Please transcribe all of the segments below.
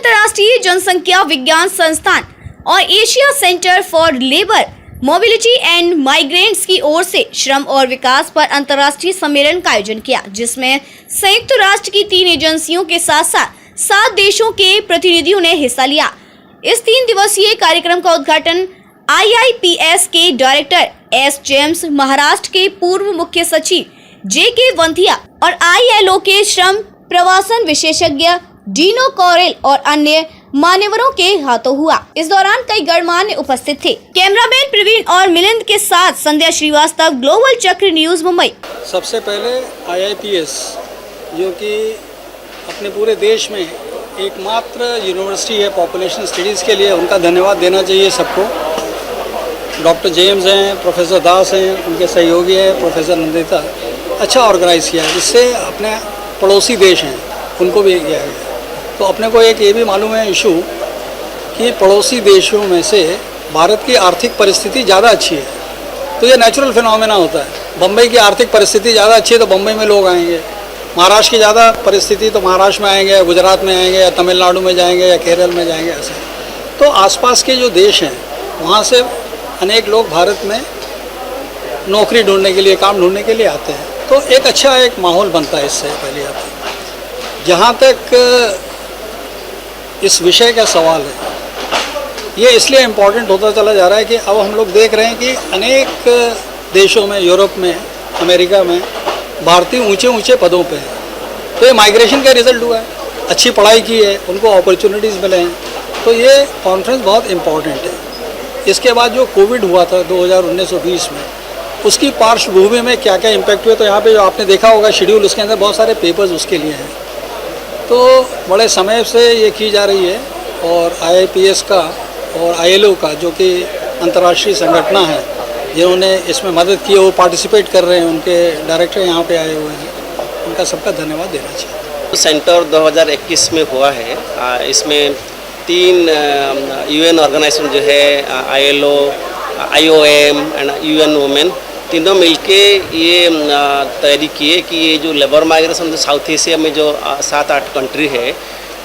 अंतर्राष्ट्रीय जनसंख्या विज्ञान संस्थान और Asia centre for labour mobility and migrants की ओर से श्रम और विकास पर अंतर्राष्ट्रीय सम्मेलन का आयोजन किया, जिसमें संयुक्त राष्ट्र की 3 एजेंसियों के साथ साथ 7 देशों के प्रतिनिधियों ने हिस्सा लिया। इस 3 दिवसीय कार्यक्रम का उद्घाटन IIPS के डायरेक्टर एस जेम्स, महाराष्ट्र के पूर्व मुख्य सचिव JK वंथिया और ILO के श्रम प्रवासन विशेषज्ञ डीनो कॉरेल और अन्य मान्यवरों के हाथों हुआ। इस दौरान कई गणमान्य उपस्थित थे। कैमरामैन प्रवीण और मिलिंद के साथ संध्या श्रीवास्तव, ग्लोबल चक्र न्यूज, मुंबई। सबसे पहले IIPS, जो कि अपने पूरे देश में एकमात्र यूनिवर्सिटी है पॉपुलेशन स्टडीज़ के लिए, उनका धन्यवाद देना चाहिए सबको। डॉक्टर जेम्स हैं, प्रोफेसर दास हैं, उनके सहयोगी हैं प्रोफेसर नंदिता। अच्छा ऑर्गेनाइज़ किया है, जिससे अपने पड़ोसी देश हैं उनको भी किया गया। तो अपने को एक ये भी मालूम है इशू कि पड़ोसी देशों में से भारत की आर्थिक परिस्थिति ज़्यादा अच्छी है, तो ये नेचुरल फिनोमेना होता है। बम्बई की आर्थिक परिस्थिति ज़्यादा अच्छी है तो बम्बई में लोग आएंगे, महाराष्ट्र की ज़्यादा परिस्थिति तो महाराष्ट्र में आएंगे, गुजरात में आएंगे, या तमिलनाडु में जाएंगे, या केरल में जाएंगे, ऐसे। तो आसपास के जो देश हैं वहाँ से अनेक लोग भारत में नौकरी ढूंढने के लिए, काम ढूंढने के लिए आते हैं। तो एक अच्छा एक माहौल बनता है इससे पहले आता है। जहाँ तक इस विषय का सवाल है, ये इसलिए इम्पोर्टेंट होता चला जा रहा है कि अब हम लोग देख रहे हैं कि अनेक देशों में, यूरोप में, अमेरिका में भारतीय ऊंचे ऊंचे पदों पे हैं। तो ये माइग्रेशन का रिजल्ट हुआ है, अच्छी पढ़ाई की है, उनको अपॉर्चुनिटीज़ मिले हैं। तो ये कॉन्फ्रेंस बहुत इम्पॉर्टेंट है। इसके बाद जो कोविड हुआ था 2019-20 में, उसकी पार्श्वभूमि में क्या क्या इम्पैक्ट हुए, तो यहाँ पे जो आपने देखा होगा शेड्यूल, उसके अंदर बहुत सारे पेपर्स उसके लिए हैं। तो बड़े समय से ये की जा रही है, और IIPS का और ILO का, जो कि अंतर्राष्ट्रीय संगठन है, जिन्होंने इसमें मदद की, वो पार्टिसिपेट कर रहे हैं, उनके डायरेक्टर यहाँ पे आए हुए हैं, उनका सबका धन्यवाद देना चाहिए। सेंटर 2021 में हुआ है। इसमें 3 UN ऑर्गेनाइजेशन जो है, ILO, IOM and UN women, तीनों मिलके ये तैयारी किए कि ये जो लेबर माइग्रेशन जो साउथ एशिया में जो 7-8 कंट्री है,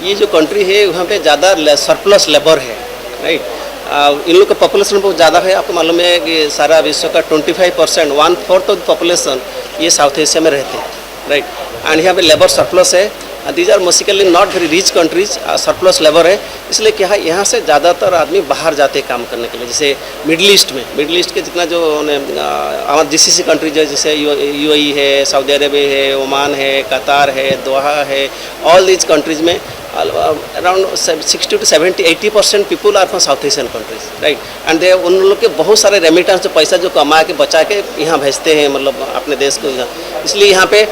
ये जो कंट्री है वहाँ पे ज़्यादा सरप्लस लेबर है, राइट। इन लोग का पॉपुलेशन बहुत ज़्यादा है। आपको मालूम है कि सारा विश्व का 25%, 1/4 ऑफ पॉपुलेशन ये साउथ एशिया में रहते हैं, राइट। एंड यहाँ पे लेबर सरप्लस है। These are mostly not very rich countries, surplus labour है। इसलिए क्या है, यहाँ से ज़्यादातर आदमी बाहर जाते हैं काम करने के लिए। जैसे मिडल ईस्ट में, मिडल ईस्ट के जितना जो हमारे GCC कंट्रीज है, जैसे UAE है, सऊदी अरेबिया है, ओमान है, कतार है, दोहा है, ऑल दीज कंट्रीज में around 60 to 70-80% people are from South Asian countries, right. And they उन लोग के बहुत सारे रेमिटेंस, जो पैसा जो कमा के बचा के यहाँ भेजते हैं, मतलब अपने देश को यहाँ। इसलिए यहाँ पे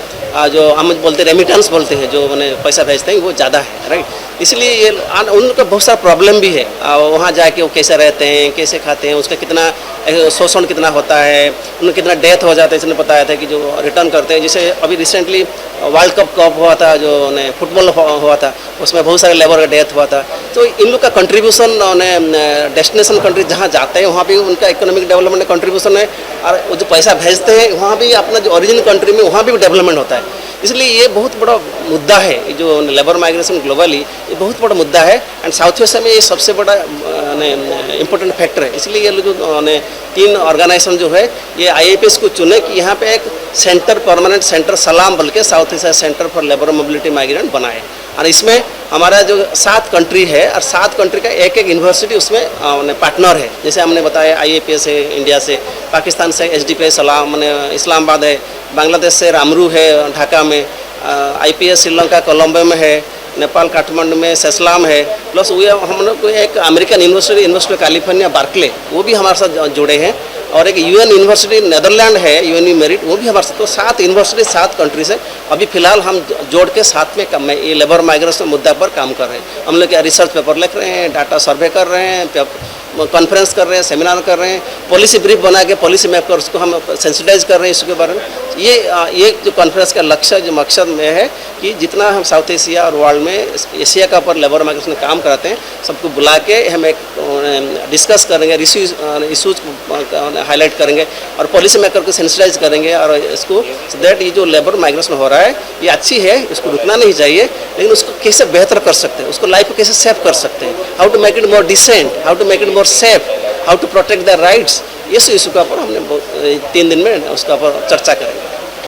जो हम बोलते हैं रेमिटेंस बोलते हैं, जो मैंने पैसा भेजते हैं, वो ज़्यादा है, राइट। इसलिए ये उन लोग का बहुत सारा प्रॉब्लम भी है। वहाँ जाके वो कैसे रहते हैं, कैसे खाते हैं, उसका कितना शोषण कितना होता है, उन्हें कितना डेथ हो जाता है। इसने बताया था कि जो रिटर्न करते हैं, जैसे अभी रिसेंटली वर्ल्ड कप हुआ था, जो फुटबॉल हुआ था, उसमें बहुत सारे लेबर का डेथ हुआ था। तो इन लोग का कंट्रीब्यूशन डेस्टिनेशन कंट्री जहाँ जाते हैं वहाँ भी उनका इकोनॉमिक डेवलपमेंट कंट्रीब्यूशन है, और वो जो पैसा भेजते हैं वहाँ भी अपना जो ओरिजिनल कंट्री में वहाँ भी डेवलपमेंट होता है। इसलिए ये बहुत बड़ा मुद्दा है, जो लेबर माइग्रेशन ग्लोबली ये बहुत बड़ा मुद्दा है। एंड साउथ एशिया में ये सबसे बड़ा इम्पोर्टेंट फैक्टर है। इसलिए ये लोग 3 ऑर्गेनाइजेशन जो है, ये IIPS को चुने कि यहाँ पे एक सेंटर, परमानेंट सेंटर सलाम बोल के south Asia centre for labour mobility migrant बनाए। और इसमें हमारा जो 7 कंट्री है, और 7 कंट्री का एक यूनिवर्सिटी उसमें पार्टनर है। जैसे हमने बताया IIPS है इंडिया से, पाकिस्तान से HDPI सलाम मैंने इस्लामाबाद है, बांग्लादेश से रामरू है ढाका में, IPS श्रीलंका कोलंबो में है, नेपाल काठमांडू में सेस्लाम है, प्लस वो हम लोग को एक अमेरिकन यूनिवर्सिटी कैलिफोर्निया बार्कले, वो भी हमारे साथ जुड़े हैं। और एक UN यूनिवर्सिटी नेदरलैंड है, UNI मेरिट, वो भी हमारे साथ। तो 7 यूनिवर्सिटी 7 कंट्री से अभी फिलहाल हम जोड़ के साथ में ये लेबर माइग्रेशन मुद्दा पर काम कर रहे हैं। हम लोग रिसर्च पेपर लिख रहे हैं, डाटा सर्वे कर रहे हैं, कॉन्फ्रेंस कर रहे हैं, सेमिनार कर रहे हैं, पॉलिसी ब्रीफ बना के पॉलिसी मैप कर उसको हम सेंसिटाइज कर रहे हैं इसके बारे में। ये जो कॉन्फ्रेंस का लक्ष्य, जो मकसद में है कि जितना हम साउथ एशिया और वर्ल्ड में एशिया का ऊपर लेबर माइग्रेशन काम कराते हैं, सबको बुला के हम एक डिस्कस करेंगे, इशूज़ हाईलाइट करेंगे और पॉलिसी मेकर को सेंसिटाइज करेंगे और इसको सो दैट ये जो लेबर माइग्रेशन हो रहा है ये अच्छी है, इसको रुकना नहीं चाहिए, लेकिन उसको कैसे बेहतर कर सकते हैं, उसको लाइफ को कैसे सेव कर सकते हैं, how to make it more decent, how to make it more safe, how to protect the rights, इस इशू के ऊपर हमने 3 दिन में उसका ऊपर चर्चा करेंगे।